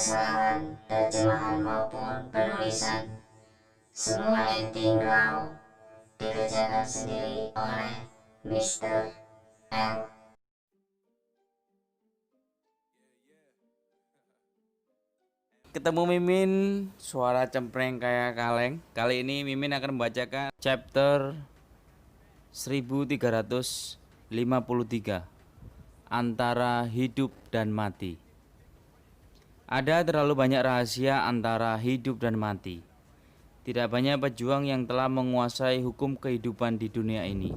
kesalahan terjemahan maupun penulisan. Semua editing raw dikerjakan sendiri oleh Mr. L. Ketemu Mimin, suara cempreng kayak kaleng. Kali ini Mimin akan membacakan chapter 1353, antara hidup dan mati. Ada terlalu banyak rahasia antara hidup dan mati. Tidak banyak pejuang yang telah menguasai hukum kehidupan di dunia ini.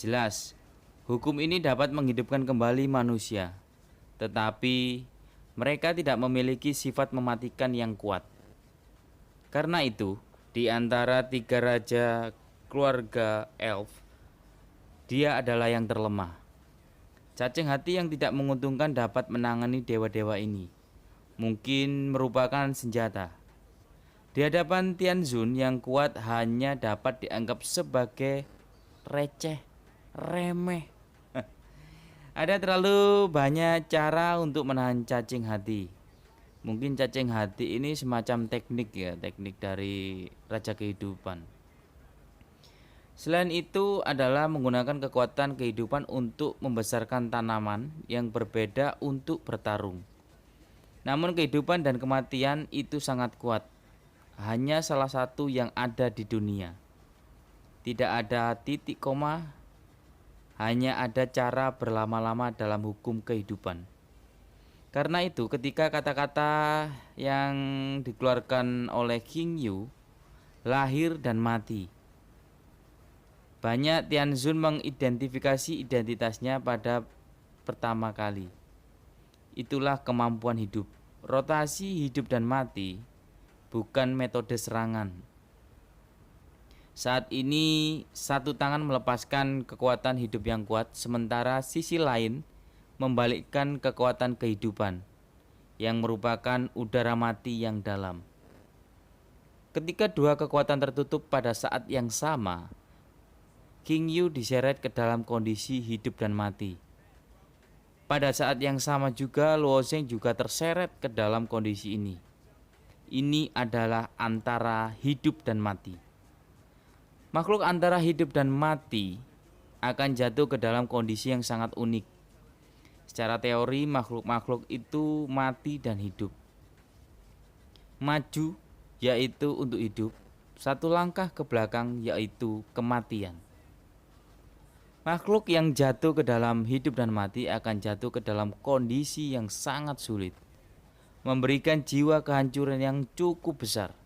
Jelas, hukum ini dapat menghidupkan kembali manusia, tetapi mereka tidak memiliki sifat mematikan yang kuat. Karena itu, di antara tiga raja keluarga elf, dia adalah yang terlemah. Cacing hati yang tidak menguntungkan dapat menangani dewa-dewa ini. Mungkin merupakan senjata. Di hadapan Tianzun yang kuat hanya dapat dianggap sebagai receh, remeh. Ada terlalu banyak cara untuk menahan cacing hati. Mungkin cacing hati ini semacam teknik ya, teknik dari Raja Kehidupan. Selain itu adalah menggunakan kekuatan kehidupan untuk membesarkan tanaman yang berbeda untuk bertarung. Namun kehidupan dan kematian itu sangat kuat. Hanya salah satu yang ada di dunia. Tidak ada titik koma, hanya ada cara berlama-lama dalam hukum kehidupan. Karena itu ketika kata-kata yang dikeluarkan oleh King Yu, lahir dan mati, banyak Tianzun mengidentifikasi identitasnya pada pertama kali. Itulah kemampuan hidup. Rotasi hidup dan mati bukan metode serangan. Saat ini satu tangan melepaskan kekuatan hidup yang kuat, sementara sisi lain membalikkan kekuatan kehidupan yang merupakan udara mati yang dalam. Ketika dua kekuatan tertutup pada saat yang sama, King Yu diseret ke dalam kondisi hidup dan mati. Pada saat yang sama juga Luo Zheng juga terseret ke dalam kondisi ini. Ini adalah antara hidup dan mati. Makhluk antara hidup dan mati akan jatuh ke dalam kondisi yang sangat unik. Secara teori, makhluk-makhluk itu mati dan hidup. Maju yaitu untuk hidup, satu langkah ke belakang yaitu kematian. Makhluk yang jatuh ke dalam hidup dan mati akan jatuh ke dalam kondisi yang sangat sulit, memberikan jiwa kehancuran yang cukup besar.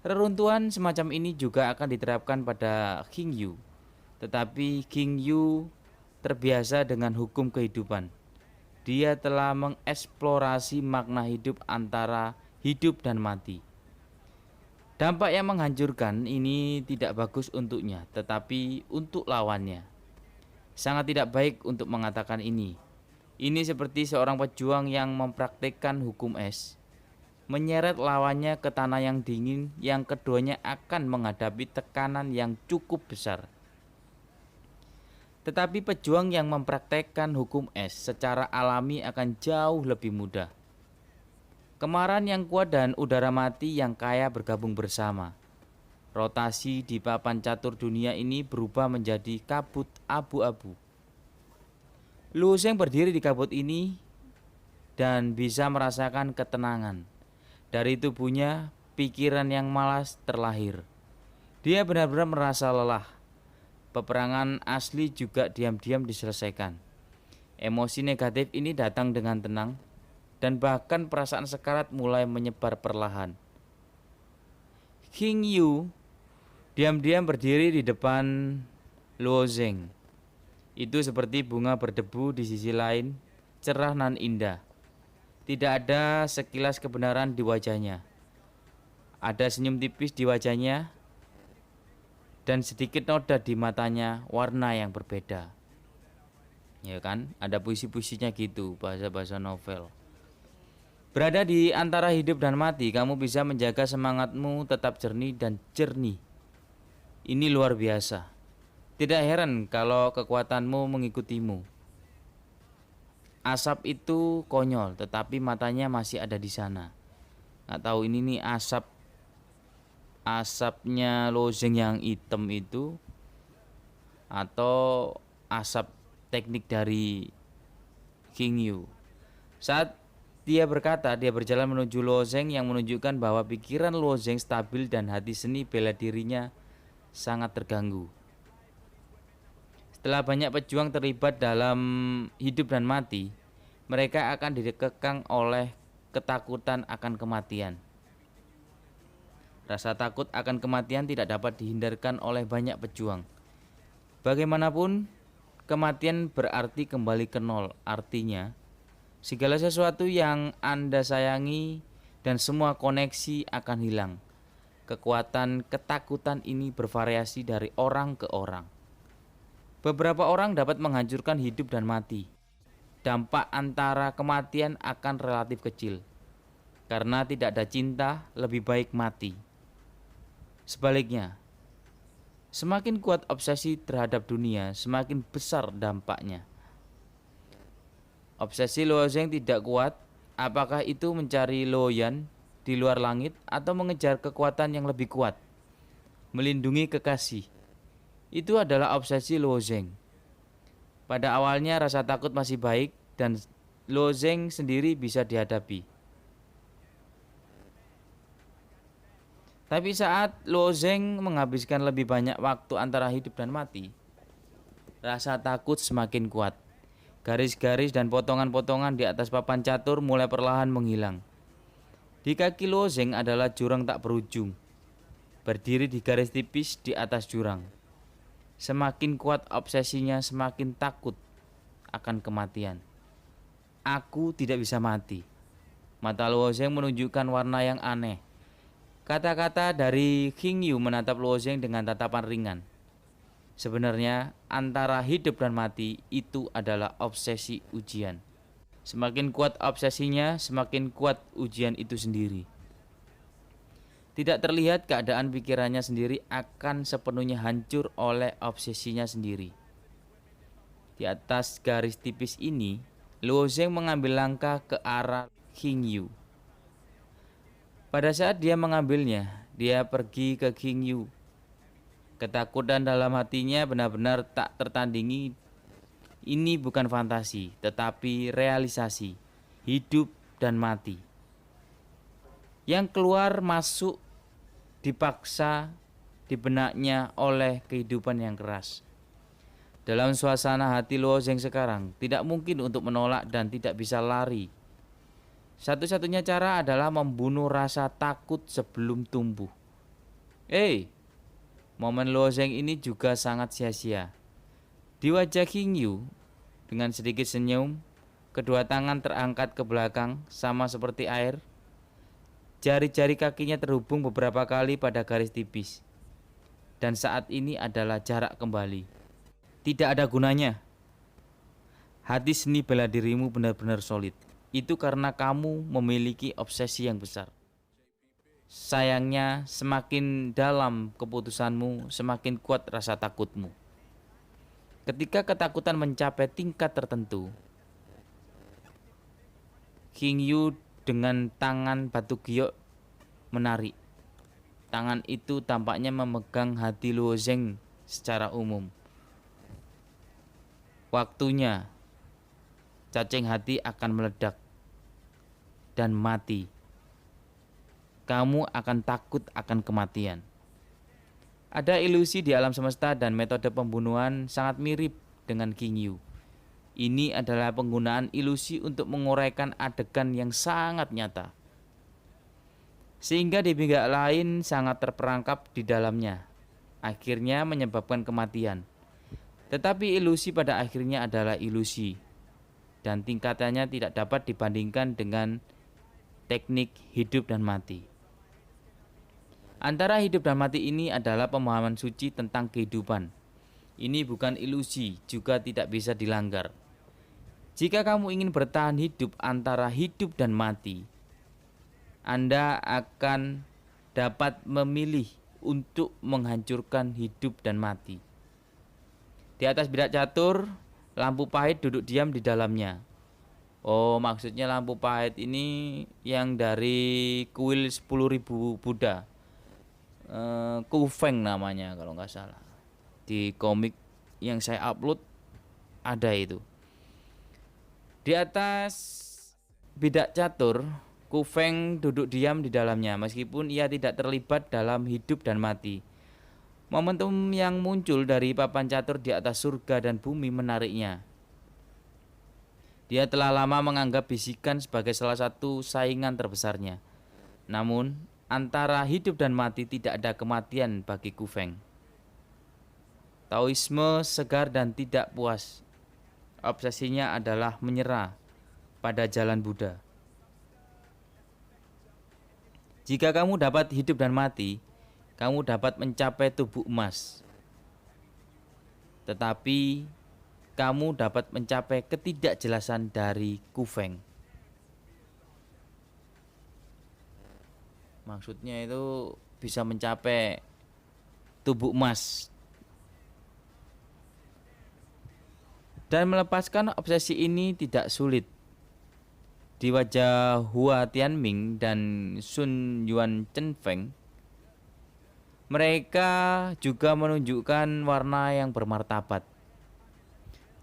Reruntuhan semacam ini juga akan diterapkan pada King Yu. Tetapi King Yu terbiasa dengan hukum kehidupan. Dia telah mengeksplorasi makna hidup antara hidup dan mati. Dampak yang menghancurkan ini tidak bagus untuknya, tetapi untuk lawannya. Sangat tidak baik untuk mengatakan ini. Ini seperti seorang pejuang yang mempraktikkan hukum es, menyeret lawannya ke tanah yang dingin yang keduanya akan menghadapi tekanan yang cukup besar. Tetapi pejuang yang mempraktekkan hukum es secara alami akan jauh lebih mudah. Kemarahan yang kuat dan udara mati yang kaya bergabung bersama. Rotasi di papan catur dunia ini berubah menjadi kabut abu-abu. Lu Zheng berdiri di kabut ini dan bisa merasakan ketenangan. Dari tubuhnya, pikiran yang malas terlahir. Dia benar-benar merasa lelah. Peperangan asli juga diam-diam diselesaikan. Emosi negatif ini datang dengan tenang, dan bahkan perasaan sekarat mulai menyebar perlahan. King Yu diam-diam berdiri di depan Luo Zheng. Itu seperti bunga berdebu di sisi lain, cerah nan indah. Tidak ada sekilas kebenaran di wajahnya. Ada senyum tipis di wajahnya dan sedikit noda di matanya, warna yang berbeda. Ya kan, ada puisi-puisinya gitu, bahasa-bahasa novel. Berada di antara hidup dan mati, kamu bisa menjaga semangatmu tetap jernih dan jernih. Ini luar biasa. Tidak heran kalau kekuatanmu mengikutimu. Asap itu konyol, tetapi matanya masih ada di sana. Nggak tahu ini nih asapnya Lozeng yang hitam itu atau asap teknik dari King Yu. Saat dia berkata, dia berjalan menuju Lozeng yang menunjukkan bahwa pikiran Lozeng stabil dan hati seni bela dirinya sangat terganggu. Setelah banyak pejuang terlibat dalam hidup dan mati, mereka akan dikekang oleh ketakutan akan kematian. Rasa takut akan kematian tidak dapat dihindarkan oleh banyak pejuang. Bagaimanapun, kematian berarti kembali ke nol. Artinya, segala sesuatu yang Anda sayangi dan semua koneksi akan hilang. Kekuatan ketakutan ini bervariasi dari orang ke orang. Beberapa orang dapat menghancurkan hidup dan mati. Dampak antara kematian akan relatif kecil. Karena tidak ada cinta, lebih baik mati. Sebaliknya, semakin kuat obsesi terhadap dunia, semakin besar dampaknya. Obsesi Luozeng tidak kuat, apakah itu mencari Loyan di luar langit atau mengejar kekuatan yang lebih kuat, melindungi kekasih. Itu adalah obsesi Luozeng. Pada awalnya rasa takut masih baik dan Luozeng sendiri bisa dihadapi. Tapi saat Luozeng menghabiskan lebih banyak waktu antara hidup dan mati, rasa takut semakin kuat. Garis-garis dan potongan-potongan di atas papan catur mulai perlahan menghilang. Di kaki Luozeng adalah jurang tak berujung, berdiri di garis tipis di atas jurang. Semakin kuat obsesinya, semakin takut akan kematian. Aku tidak bisa mati. Mata Luozeng menunjukkan warna yang aneh. Kata-kata dari King Yu menatap Luozeng dengan tatapan ringan. Sebenarnya antara hidup dan mati itu adalah obsesi ujian. Semakin kuat obsesinya, semakin kuat ujian itu sendiri. Tidak terlihat keadaan pikirannya sendiri akan sepenuhnya hancur oleh obsesinya sendiri. Di atas garis tipis ini, Luozeng mengambil langkah ke arah King Yu. Pada saat dia mengambilnya, dia pergi ke King Yu. Ketakutan dalam hatinya benar-benar tak tertandingi. Ini bukan fantasi, tetapi realisasi, hidup dan mati. Yang keluar masuk dipaksa di benaknya oleh kehidupan yang keras. Dalam suasana hati Luozeng sekarang, tidak mungkin untuk menolak dan tidak bisa lari. Satu-satunya cara adalah membunuh rasa takut sebelum tumbuh. Momen Luozeng ini juga sangat sia-sia. Di wajah King Yu, dengan sedikit senyum, kedua tangan terangkat ke belakang sama seperti air. Jari-jari kakinya terhubung beberapa kali pada garis tipis. Dan saat ini adalah jarak kembali. Tidak ada gunanya. Hati seni bela dirimu benar-benar solid. Itu karena kamu memiliki obsesi yang besar. Sayangnya, semakin dalam keputusanmu, semakin kuat rasa takutmu. Ketika ketakutan mencapai tingkat tertentu, King Yu dengan tangan batu giok menarik. Tangan itu tampaknya memegang hati Luozeng secara umum. Waktunya, cacing hati akan meledak dan mati. Kamu akan takut akan kematian. Ada ilusi di alam semesta dan metode pembunuhan sangat mirip dengan King Yu. Ini adalah penggunaan ilusi untuk menguraikan adegan yang sangat nyata. Sehingga di pihak lain sangat terperangkap di dalamnya. Akhirnya menyebabkan kematian. Tetapi ilusi pada akhirnya adalah ilusi. Dan tingkatannya tidak dapat dibandingkan dengan teknik hidup dan mati. Antara hidup dan mati ini adalah pemahaman suci tentang kehidupan. Ini bukan ilusi, juga tidak bisa dilanggar. Jika kamu ingin bertahan hidup antara hidup dan mati, Anda akan dapat memilih untuk menghancurkan hidup dan mati. Di atas bidak catur, lampu pahit duduk diam di dalamnya. Oh, maksudnya lampu pahit ini yang dari kuil 10.000 Buddha. Kufeng namanya kalau nggak salah. Di komik yang saya upload ada itu. Di atas bidak catur, Kufeng duduk diam di dalamnya meskipun ia tidak terlibat dalam hidup dan mati. Momentum yang muncul dari papan catur di atas surga dan bumi menariknya. Dia telah lama menganggap bisikan sebagai salah satu saingan terbesarnya. Namun, antara hidup dan mati tidak ada kematian bagi Kufeng. Taoisme segar dan tidak puas. Obsesinya adalah menyerah pada jalan Buddha. Jika kamu dapat hidup dan mati, kamu dapat mencapai tubuh emas. Tetapi kamu dapat mencapai ketidakjelasan dari Kufeng. Maksudnya itu bisa mencapai tubuh emas. Dan melepaskan obsesi ini tidak sulit. Di wajah Hua Tianming dan Sun Yuan Chenfeng, mereka juga menunjukkan warna yang bermartabat.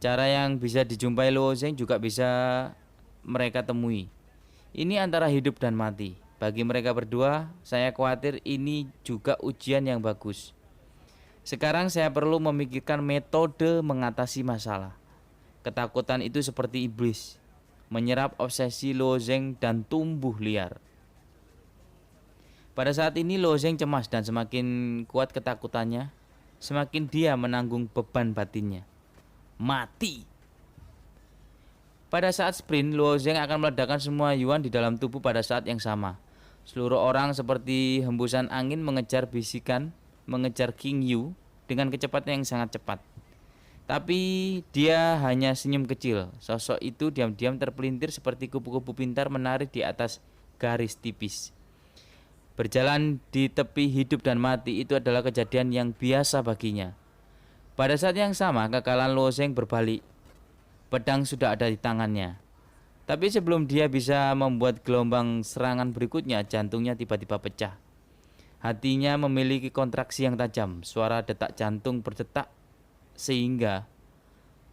Cara yang bisa dijumpai Luo Zheng juga bisa mereka temui. Ini antara hidup dan mati. Bagi mereka berdua, saya khawatir ini juga ujian yang bagus. Sekarang saya perlu memikirkan metode mengatasi masalah. Ketakutan itu seperti iblis, menyerap obsesi Luo Zheng dan tumbuh liar. Pada saat ini Luo Zheng cemas dan semakin kuat ketakutannya, semakin dia menanggung beban batinnya. Mati. Pada saat sprint, Luo Zheng akan meledakkan semua yuan di dalam tubuh pada saat yang sama. Seluruh orang seperti hembusan angin mengejar bisikan, mengejar King Yu dengan kecepatan yang sangat cepat. Tapi dia hanya senyum kecil. Sosok itu diam-diam terpelintir seperti kupu-kupu pintar menari di atas garis tipis. Berjalan di tepi hidup dan mati itu adalah kejadian yang biasa baginya. Pada saat yang sama, kekalahan Luo Zheng berbalik. Pedang sudah ada di tangannya. Tapi sebelum dia bisa membuat gelombang serangan berikutnya, jantungnya tiba-tiba pecah. Hatinya memiliki kontraksi yang tajam. Suara detak jantung berdetak sehingga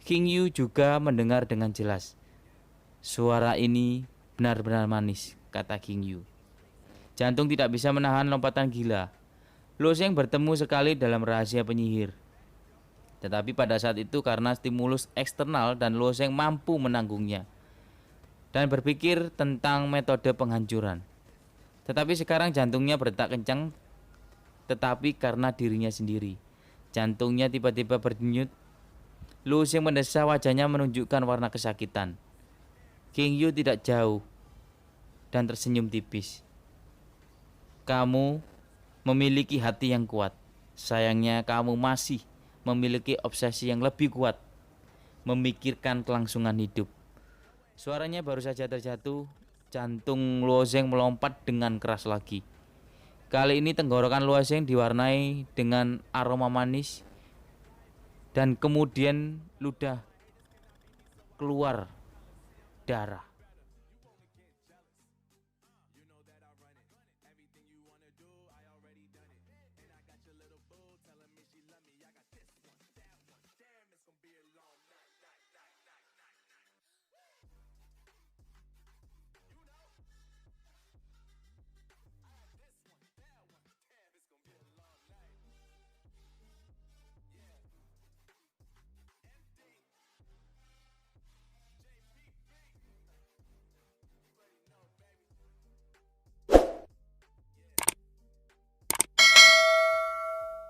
King Yu juga mendengar dengan jelas. Suara ini benar-benar manis, kata King Yu. Jantung tidak bisa menahan lompatan gila. Luo Zheng bertemu sekali dalam rahasia penyihir. Tetapi pada saat itu karena stimulus eksternal dan Luo Zheng mampu menanggungnya dan berpikir tentang metode penghancuran. Tetapi sekarang jantungnya berdetak kencang, tetapi karena dirinya sendiri. Jantungnya tiba-tiba berdenyut. Luo Zheng mendesah, wajahnya menunjukkan warna kesakitan. King Yu tidak jauh dan tersenyum tipis. Kamu memiliki hati yang kuat. Sayangnya kamu masih memiliki obsesi yang lebih kuat, memikirkan kelangsungan hidup. Suaranya baru saja terjatuh, jantung Luo Zheng melompat dengan keras lagi. Kali ini tenggorokan Luo Zheng diwarnai dengan aroma manis dan kemudian ludah keluar darah.